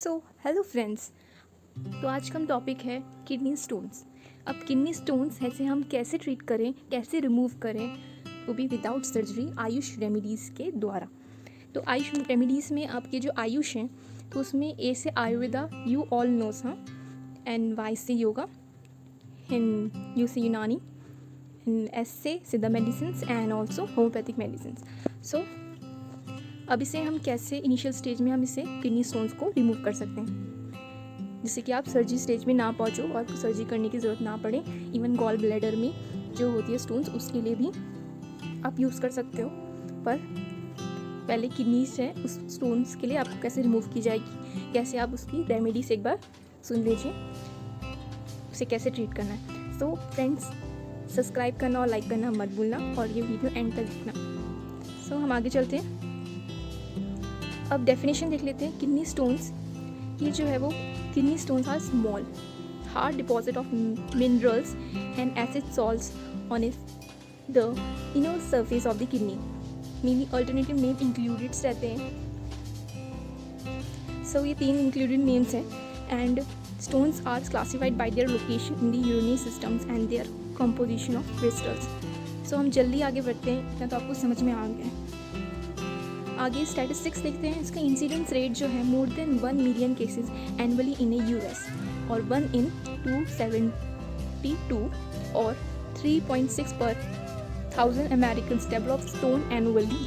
So hello friends. तो आज का टॉपिक है किडनी स्टोन्स। अब किडनी स्टोन्स ऐसे हम कैसे ट्रीट करें, कैसे रिमूव करें, वो भी विदाउट सर्जरी, आयुष रेमेडीज़ के द्वारा। तो आयुष रेमेडीज़ में आपके जो आयुष हैं, तो उसमें ए से आयुर्वेदा, यू ऑल नोस, हाँ, एंड वाई से योगा, इन यू से यूनानी, इन एस से Siddha medicine and also homeopathic medicine. So अब इसे हम कैसे इनिशियल स्टेज में हम इसे किडनी स्टोन्स को रिमूव कर सकते हैं, जिससे कि आप सर्जरी स्टेज में ना पहुँचो और सर्जरी करने की ज़रूरत ना पड़े। इवन गॉल ब्लैडर में जो होती है स्टोन्स, उसके लिए भी आप यूज़ कर सकते हो। पर पहले किडनीज है, उस स्टोन्स के लिए आपको कैसे रिमूव की जाएगी, कैसे आप उसकी रेमेडीज एक बार सुन लीजिए, उसे कैसे ट्रीट करना है। सो फ्रेंड्स, सब्सक्राइब करना और लाइक करना मत भूलना और ये वीडियो एंड तक देखना। सो हम आगे चलते हैं। अब डेफिनेशन देख लेते हैं किडनी स्टोन्स की। जो है वो kidney stones are small hard deposit of minerals and acid salts on the inner surface of the kidney, meaning alternative name includes रहते हैं। सो ये 3 इंक्लूडेड नेम्स हैं। And stones are classified by their location in the urinary systems and their composition of crystals. So हम जल्दी आगे बढ़ते हैं, इतना तो आपको समझ में आ गया है। आगे स्टैटिस्टिक्स देखते हैं। इसका इंसिडेंस रेट जो है more than 1 million cases annually in a US और 1 in 272 और 3.6 per 1000 Americans develop stone annually.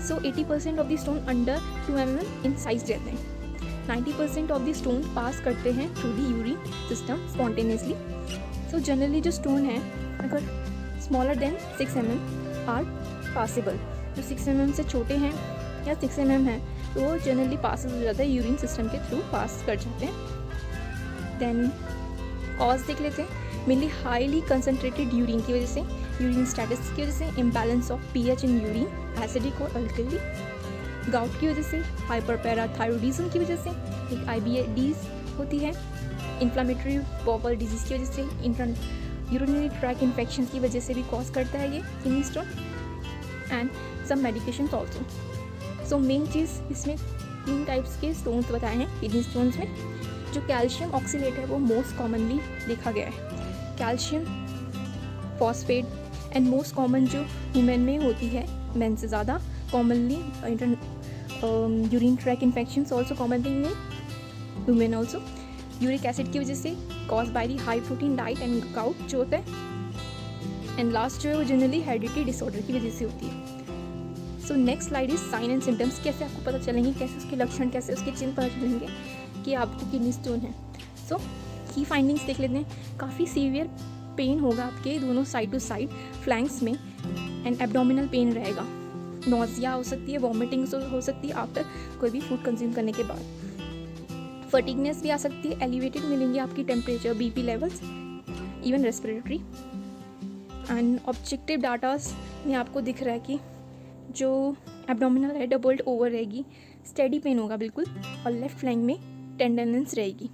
So 80% of the stone under 2 mm in size रहते हैं। 90% ऑफ द स्टोन पास करते हैं through the urine system spontaneously. So generally जो stone है, अगर smaller than 6 mm are possible, जो 6 mm से छोटे हैं या 6 mm है तो वो जनरली पास हो जाता है, यूरिन सिस्टम के थ्रू पास कर जाते हैं। देन कॉज देख लेते हैं। मेनली हाईली कंसनट्रेटेड यूरिन की वजह से, यूरिन स्टेटस की वजह से, imbalance of pH in urine, acidic और अल्कली, गाउट की वजह से, हाइपरपैराथायरॉयडिज्म की वजह से, एक आईबीएडीज होती है, इन्फ्लामेटरी बॉवल डिजीज़ की वजह से, यूरिनरी ट्रैक इन्फेक्शन की वजह से भी कॉज करता है ये kidney stone, and some medications also. So main चीज़ इसमें 3 टाइप्स के स्टोन्स बताए हैं किडनी स्टोन्स में। जो कैल्शियम ऑक्सीलेट है वो मोस्ट कॉमनली देखा गया है, calcium phosphate, and most common जो वुमेन में होती है, मेन से ज़्यादा commonly urine track infections also commonly in women also. Uric acid की वजह से, cause by the high protein diet and gout जो होता है, एंड लास्ट जो है वो जनरली हेरिडिटी डिसऑर्डर की वजह से होती है। So next slide is sine and symptoms. कैसे आपको पता चलेंगे, कैसे उसके लक्षण, कैसे उसके चिन्ह पता चलेंगे कि आपको किडनी स्टोन है। सो की फाइंडिंग्स देख लेते हैं। काफ़ी सीवियर पेन होगा आपके दोनों साइड टू साइड फ्लैंक्स में, एंड एब्डोमिनल पेन रहेगा, नोजिया हो सकती है, वॉमिटिंग हो सकती है आफ्टर कोई भी फूड कंज्यूम करने के बाद, फटीगनेस भी आ सकती है, एलिवेटेड मिलेंगे आपकी temperature, BP levels, even respiratory. And objective datas में आपको दिख रहा है कि जो एब्डोमिनल है डबल्ड ओवर रहेगी, स्टेडी पेन होगा बिल्कुल, और लेफ्ट फ्लैंक में टेंडरनेस रहेगी।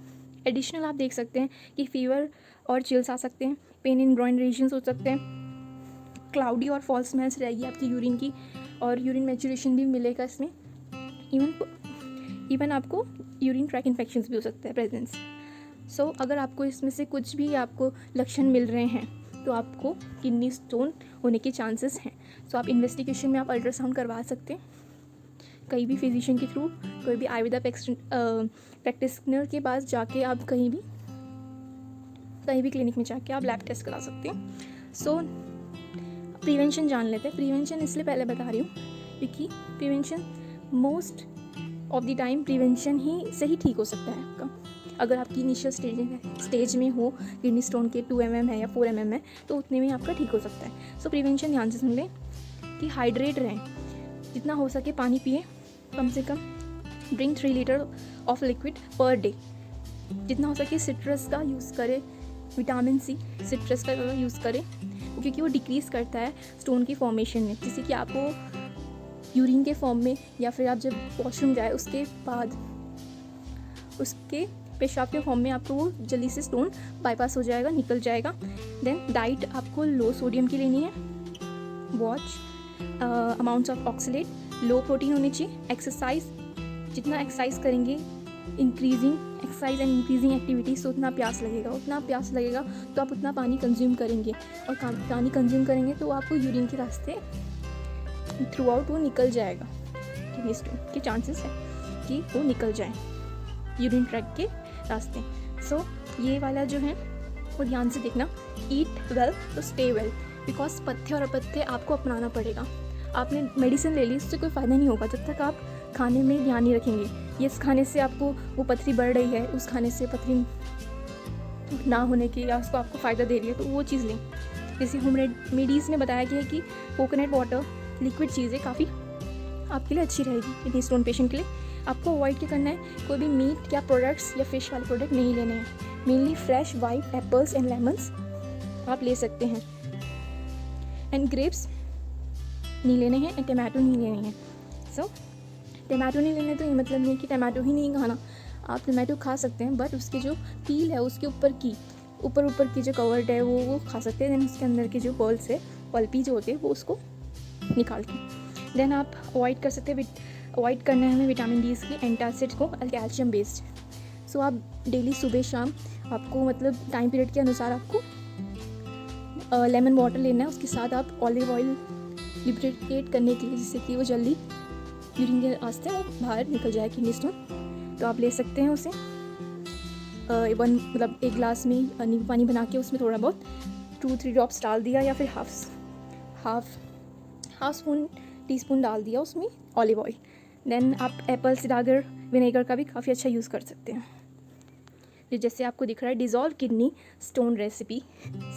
एडिशनल आप देख सकते हैं कि फीवर और चिल्स आ सकते हैं, पेन इन ग्रॉइन रीजन्स हो सकते हैं, क्लाउडी और फॉल्स स्मेल्स रहेगी आपकी यूरिन की, और यूरिन मैचुरेशन भी मिलेगा इसमें। इवन आपको यूरिन ट्रैक इन्फेक्शंस भी हो सकते हैं प्रेजेंस। सो अगर आपको इसमें से कुछ भी आपको लक्षण मिल रहे हैं तो आपको किडनी स्टोन होने के चांसेस हैं। सो आप इन्वेस्टिगेशन में आप अल्ट्रासाउंड करवा सकते हैं कहीं भी फिजिशियन के थ्रू, कोई भी आयुर्वेदा प्रैक्टिशनर के पास जाके, आप कहीं भी क्लिनिक में जाके आप लैब टेस्ट करा सकते हैं। सो प्रिवेंशन जान लेते हैं। प्रिवेंशन इसलिए पहले बता रही हूँ क्योंकि prevention most of the time prevention ही से ही ठीक हो सकता है आपका। अगर आपकी इनिशियल स्टेज में हो, किडनी स्टोन के 2 mm है या 4 mm है, तो उतने में आपका ठीक हो सकता है। सो प्रिवेंशन ध्यान से सुन लें कि हाइड्रेट रहें, जितना हो सके पानी पिए, कम से कम drink 3 litre of liquid per day, जितना हो सके सिट्रस का यूज़ करें, विटामिन सी सिट्रस का यूज़ करें, क्योंकि वो डिक्रीज़ करता है स्टोन की फॉर्मेशन में। जैसे कि आपको यूरिन के फॉर्म में, या फिर आप जब वॉशरूम जाए उसके बाद उसके पेशाब के फॉर्म में आपको वो जल्दी से स्टोन बाईपास हो जाएगा, निकल जाएगा। देन डाइट आपको लो सोडियम की लेनी है, watch amounts of oxalate, low protein होनी चाहिए। एक्सरसाइज, जितना एक्सरसाइज करेंगे increasing exercise and increasing activities, तो उतना प्यास लगेगा तो आप उतना पानी कंज्यूम करेंगे, और पानी कंज्यूम करेंगे तो आपको यूरिन के रास्ते थ्रू आउट वो निकल जाएगा, किडनी स्टोन के चांसेस है कि वो निकल जाए यूरिन ट्रैक के रास्ते। सो ये वाला जो है वो ध्यान से देखना, ईट वेल तो स्टे वेल, बिकॉज पथ्य और अपथ्य आपको अपनाना पड़ेगा। आपने मेडिसिन ले ली, उससे कोई फ़ायदा नहीं होगा जब तक आप खाने में ध्यान नहीं रखेंगे। ये इस खाने से आपको वो पथरी बढ़ रही है, उस खाने से पथरी ना होने की या उसको आपको फ़ायदा दे रही है, तो वो चीज़ लें। जैसे होम रेमेडीज़ में बताया गया है कि कोकोनट वाटर लिक्विड चीज़ें काफ़ी आपके लिए अच्छी रहेगी किडनी स्टोन पेशेंट के लिए। आपको अवॉइड क्या करना है, कोई भी मीट या प्रोडक्ट्स या फिश वाले प्रोडक्ट नहीं लेने हैं। Mainly fresh white apples and lemons आप ले सकते हैं, एंड ग्रेप्स नहीं लेने हैं, एंड टमाटो नहीं लेने हैं। सो टमाटो नहीं लेने तो ये मतलब नहीं कि टमाटो ही नहीं खाना, आप टमाटो खा सकते हैं, बट उसकी जो पील है, उसके ऊपर की जो कवर्ड है वो खा सकते हैं। देन उसके अंदर की जो पर्ल्स है, पल्पी जो होती है, वो उसको निकाल के देन आप अवॉइड कर सकते हैं। अवॉइड करना है हमें विटामिन डी की एंटासिड को, कैल्शियम बेस्ड। सो आप डेली सुबह शाम आपको मतलब टाइम पीरियड के अनुसार आपको लेमन वाटर लेना है, उसके साथ आप ऑलिव ऑयल लिब्रेट करने के लिए, जिससे कि वो जल्दी यूरिन के रास्ते वो बाहर निकल जाए किडनी स्टोन, तो आप ले सकते हैं उसे। मतलब एक गिलास में नींबू पानी बना के उसमें थोड़ा बहुत 2-3 ड्रॉप्स डाल दिया, या फिर हाफ स्पून टीस्पून डाल दिया उसमें ऑलिव ऑयल। देन आप एप्पल सिडागर विनेगर का भी काफ़ी अच्छा यूज़ कर सकते हैं, जैसे आपको दिख रहा है डिज़ोल्व किडनी स्टोन रेसिपी।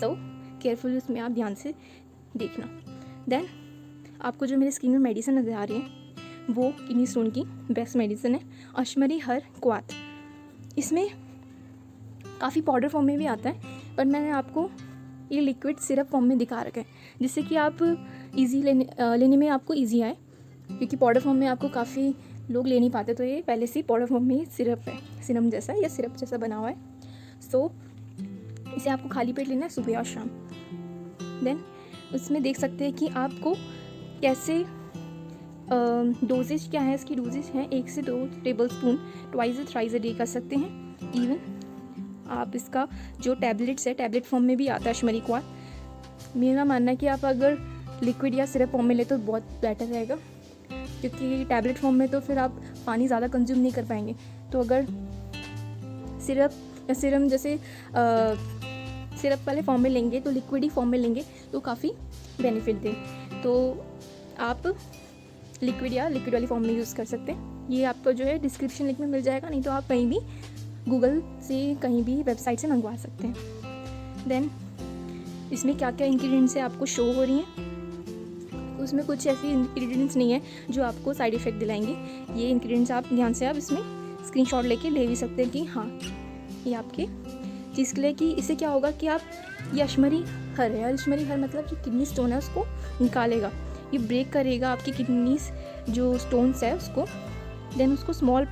सो केयरफुली उसमें आप ध्यान से देखना। देन आपको जो मेरे स्किन में मेडिसिन नज़र आ रही है वो किडनी स्टोन की बेस्ट मेडिसिन है, अश्मरी हर क्वाथ। इसमें काफ़ी पाउडर फॉर्म में भी आता है, पर मैंने आपको ये लिक्विड सिरप फॉर्म में दिखा रखा है, जिससे कि आप इजी लेने में आपको इजी आए, क्योंकि पाउडर फॉर्म में आपको काफ़ी लोग ले नहीं पाते, तो ये पहले से ही पाउडर फॉर्म में ही सिरप है, सिरम जैसा या सिरप जैसा बना हुआ है। सो इसे आपको खाली पेट लेना है सुबह और शाम। देन उसमें देख सकते हैं कि आपको कैसे डोजेज क्या है, इसकी डोजेज है 1 से 2 table spoon twice thrice a day कर सकते हैं। इवन आप इसका जो टैबलेट्स है, टैबलेट फॉर्म में भी आता है अश्मरी क्वाथ। मेरा मानना है कि आप अगर लिक्विड या सिरप फॉर्म में ले तो बहुत बेटर रहेगा, क्योंकि टैबलेट फॉर्म में तो फिर आप पानी ज़्यादा कंज्यूम नहीं कर पाएंगे। तो अगर सिरप या सिरम जैसे सिरप वाले फॉर्म में लेंगे, तो लिक्विड ही फॉर्म में लेंगे तो काफ़ी बेनिफिट दे। तो आप लिक्विड वाली फॉर्म में यूज़ कर सकते हैं। ये आपको जो है डिस्क्रिप्शन लिंक में मिल जाएगा, नहीं तो आप कहीं भी गूगल से कहीं भी वेबसाइट से मंगवा सकते हैं। देन इसमें क्या क्या इंग्रेडिएंट्स है आपको शो हो रही हैं, उसमें कुछ ऐसी इंग्रेडिएंट्स नहीं है जो आपको साइड इफ़ेक्ट दिलाएंगे। ये इंग्रेडिएंट्स आप ध्यान से आप इसमें स्क्रीनशॉट लेके ले भी सकते हैं कि हाँ ये आपके चीज़ के लिए, कि इससे क्या होगा कि आप ये अश्मरी हर है, अश्मरी हर मतलब जो किडनी स्टोन है उसको निकालेगा, ये ब्रेक करेगा आपकी किडनीज जो स्टोन्स है उसको। देन उसको स्मॉल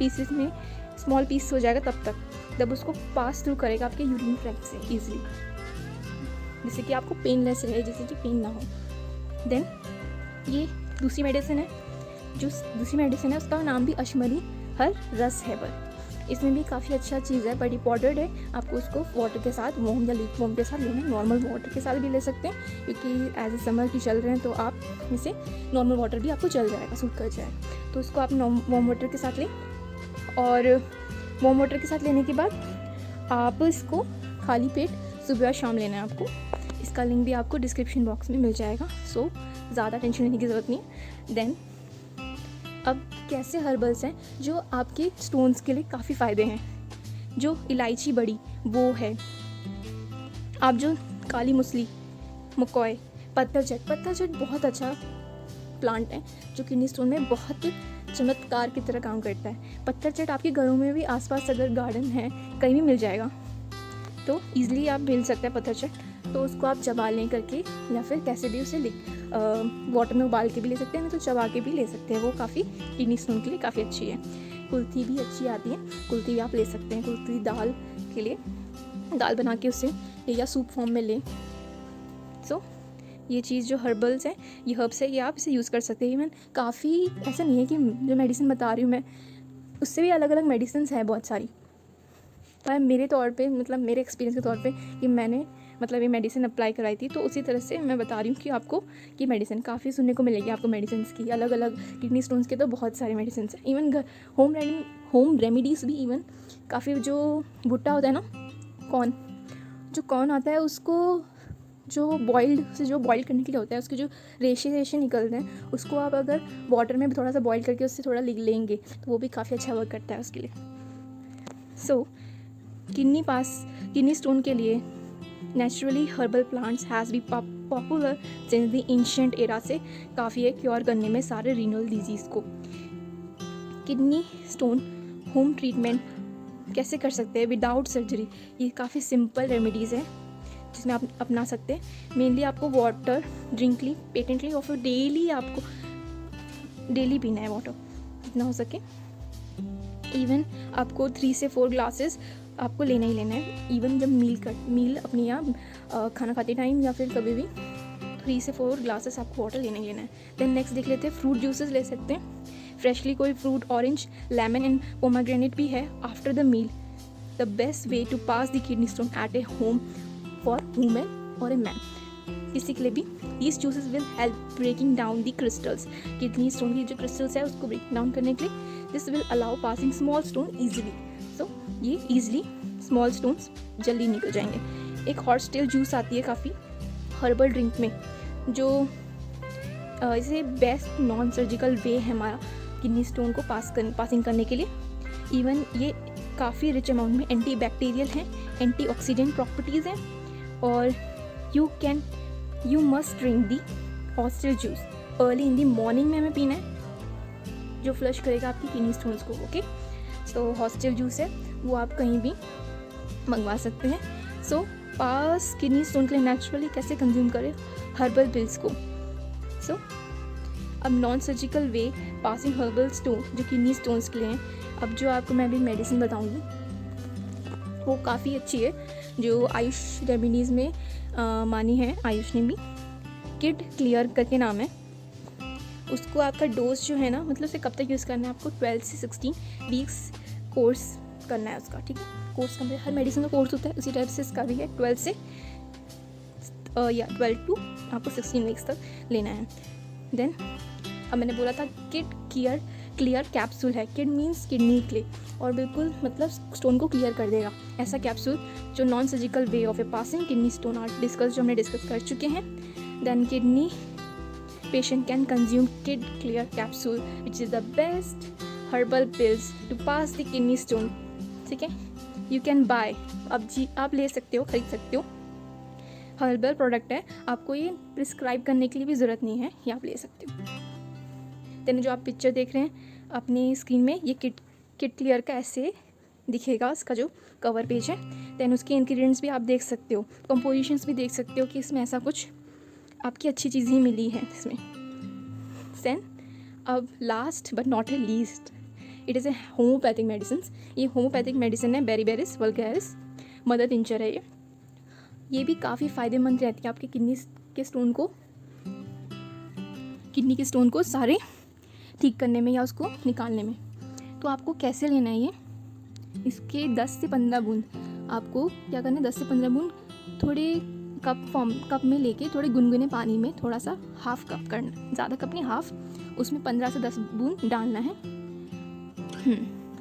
पीस हो जाएगा तब तक जब उसको पास थ्रू करेगा आपके यूरिन ट्रैक्ट से ईजिली, जिससे कि आपको पेनलेस रहे, जिससे कि पेन ना हो। देन ये दूसरी मेडिसिन है, उसका नाम भी अश्मरी हर रस हेबर। इसमें भी काफ़ी अच्छा चीज़ है, बड़ी पाउडर्ड है। आपको उसको वाटर के साथ, वार्म या लीक वार्म के साथ लेना है, नॉर्मल वाटर के साथ भी ले सकते हैं, क्योंकि एज ए समर की चल रहे हैं तो आप इसे नॉर्मल वाटर भी आपको चल जाएगा, सूट कर जाएगा। तो उसको आप वार्म वाटर के साथ लें, और वार्म वाटर के साथ लेने के बाद आप इसको खाली पेट सुबह और शाम लेना है आपको। इसका लिंक भी आपको डिस्क्रिप्शन बॉक्स में मिल जाएगा, सो ज़्यादा टेंशन लेने की ज़रूरत नहीं है। देन अब कैसे हर्बल्स हैं जो आपके स्टोन्स के लिए काफ़ी फ़ायदे हैं। जो इलायची बड़ी वो है, आप जो काली मुसली, मकोय, पत्थरचट बहुत अच्छा प्लांट है जो किडनी स्टोन में बहुत चमत्कार की तरह काम करता है। पत्थरचट आपके घरों में भी आसपास अगर गार्डन है कहीं भी मिल जाएगा, तो ईज़िली आप मिल सकता है पत्थरचट। तो उसको आप चबा लें करके, या फिर कैसे भी उसे वाटर में उबाल के भी ले सकते हैं, नहीं तो चबा के भी ले सकते हैं। वो काफ़ी किडनी स्टोन के लिए काफ़ी अच्छी है। कुल्थी भी अच्छी आती है, कुल्थी भी आप ले सकते हैं। कुल्थी दाल के लिए दाल बना के उससे या सूप फॉर्म में लें। सो ये चीज़ जो हर्बल्स हैं, ये हर्ब्स है, ये आप इसे यूज़ कर सकते हैं। इवन काफ़ी ऐसा नहीं है कि जो मेडिसिन बता रही हूँ मैं उससे भी अलग अलग मेडिसिन है बहुत सारी, पर मेरे तौर पे मतलब मेरे एक्सपीरियंस के तौर पे कि मैंने मतलब ये मेडिसिन अप्लाई कराई थी, तो उसी तरह से मैं बता रही हूँ कि आपको कि मेडिसिन काफ़ी सुनने को मिलेगी आपको मेडिसिन की, अलग अलग किडनी स्टोन्स के तो बहुत सारे मेडिसिन हैं। इवन होम रेमिडीज़ भी, इवन काफ़ी जो भुट्टा होता है ना, कॉर्न आता है, उसको जो बॉइल करने के लिए होता है, उसके जो रेशे निकलते हैं, उसको आप अगर वाटर में थोड़ा सा बॉइल करके उससे थोड़ा लेंगे तो वो भी काफ़ी अच्छा वर्क करता है उसके लिए। सो किडनी स्टोन के लिए naturally herbal plants has be popular since the ancient era से काफ़ी है क्योर करने में सारे रीनल डिजीज़ को। किडनी स्टोन होम ट्रीटमेंट कैसे कर सकते हैं विदाउट सर्जरी, ये काफ़ी सिंपल रेमेडीज़ है जिसमें आप अपना सकते हैं। मेनली आपको वाटर ड्रिंकली पेटेंटली और फिर डेली पीना है वाटर जितना हो सके। इवन आपको 3 से 4 ग्लासेस आपको लेना ही लेना है, इवन जब मील अपनी आप खाना खाते टाइम या फिर कभी भी 3 से 4 ग्लासेस आपको वाटर लेना ही लेना है। देन नेक्स्ट देख लेते हैं, फ्रूट जूसेस ले सकते हैं फ्रेशली, कोई fruit orange, lemon and pomegranate भी है। After the meal the best way to pass the kidney stone at a home for women और ए मैन, किसी के लिए भी these juices will help breaking down the crystals, kidney stone की जो crystals है उसको ब्रेक डाउन करने के लिए। This will allow passing small stone easily, so ये ईजिली स्मॉल स्टोन्स जल्दी निकल जाएंगे। एक हॉट स्टिल जूस आती है काफ़ी हर्बल ड्रिंक में, जो इसे बेस्ट नॉन सर्जिकल वे है हमारा किडनी स्टोन को पासिंग करने के लिए। इवन ये काफ़ी रिच अमाउंट में एंटी बैक्टीरियल हैं, एंटीऑक्सीडेंट प्रॉपर्टीज़ हैं, और you must drink the hot still juice early in the morning में हमें पीना है, जो फ्लश करेगा आपकी किडनी स्टोन्स को। Okay, so hot still juice है वो आप कहीं भी मंगवा सकते हैं। सो पास किडनी स्टोन के लिए नेचुरली कैसे कंज्यूम करें हर्बल पिल्स को। सो अब नॉन सर्जिकल वे पासिंग हर्बल स्टोन जो किडनी स्टोन्स के लिए हैं, अब जो आपको मैं अभी मेडिसिन बताऊंगी वो काफ़ी अच्छी है, जो आयुष रेमेडीज़ में मानी है आयुष ने भी। किड क्लियर करके नाम है उसको। आपका डोज जो है ना, मतलब उसे कब तक यूज़ करना है आपको 12 से 16 वीक्स कोर्स करना है उसका, ठीक है। कोर्स का हर मेडिसिन का कोर्स होता है, उसी टाइप से इसका भी है 12 टू आपको 16 वीक्स तक लेना है। देन अब मैंने बोला था किड क्लियर कैप्सूल है, किड मीन्स किडनी के लिए, और बिल्कुल मतलब स्टोन को क्लियर कर देगा ऐसा कैप्सूल, जो non surgical way of a passing kidney stone are जो हमने डिस्कस कर चुके हैं। Then kidney patient can consume kid clear capsule which is the best herbal pills to pass the kidney stone, ठीक है। you can buy, आप ले सकते हो, खरीद सकते हो, हर्बल प्रोडक्ट है, आपको ये प्रिस्क्राइब करने के लिए भी ज़रूरत नहीं है, ये आप ले सकते हो। देन जो आप पिक्चर देख रहे हैं अपनी स्क्रीन में, ये किड क्लियर का ऐसे दिखेगा, उसका जो कवर पेज है। देन उसके इंग्रेडिएंट्स भी आप देख सकते हो, कंपोजिशंस भी देख सकते हो कि इसमें ऐसा कुछ आपकी अच्छी चीज़ ही मिली है इसमें। देन अब last but not a least, it is a homeopathic medicine. ये होम्योपैथिक मेडिसिन है बेरीबेरिस वल्गैरिस, मदर टिंचर है ये भी काफ़ी फ़ायदेमंद रहती है आपके किडनी के स्टोन को सारे ठीक करने में या उसको निकालने में। तो आपको कैसे लेना है ये, इसके 10 से 15 बूंद आपको क्या करना है, 10 से 15 बूंद थोड़े कप में लेके थोड़े गुनगुने पानी में थोड़ा सा हाफ कप करना, ज़्यादा कप नहीं हाफ, उसमें 15 से 10 बूंद डालना है।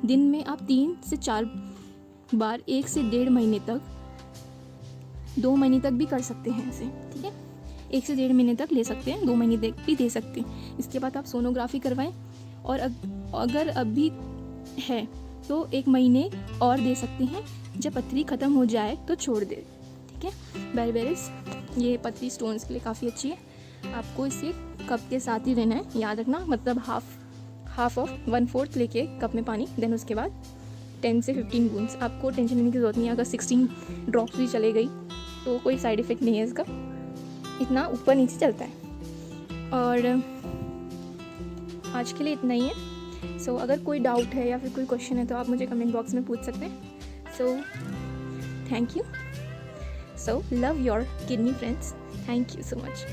दिन में आप 3 से 4 बार 1 से 1.5 महीने तक, 2 महीने तक भी कर सकते हैं ऐसे, ठीक है। 1 से 1.5 महीने तक ले सकते हैं, 2 महीने तक भी दे सकते हैं। इसके बाद आप सोनोग्राफी करवाएं, और अगर अभी है तो 1 महीने और दे सकते हैं, जब पथरी ख़त्म हो जाए तो छोड़ दे, ठीक है। बेरीबेरिस ये पथरी स्टोन्स के लिए काफ़ी अच्छी है। आपको इसे कप के साथ ही लेना है, याद रखना, मतलब हाफ ऑफ 1/4 लेके कप में पानी। देन उसके बाद 10 से 15 बूंद्स। आपको टेंशन लेने की ज़रूरत नहीं है, अगर 16 ड्रॉप्स भी चले गई तो कोई साइड इफ़ेक्ट नहीं है इसका, इतना ऊपर नीचे चलता है। और आज के लिए इतना ही है। सो अगर कोई डाउट है या फिर कोई क्वेश्चन है तो आप मुझे कमेंट बॉक्स में पूछ सकते हैं। So thank you. So love your kidney friends. Thank you so much.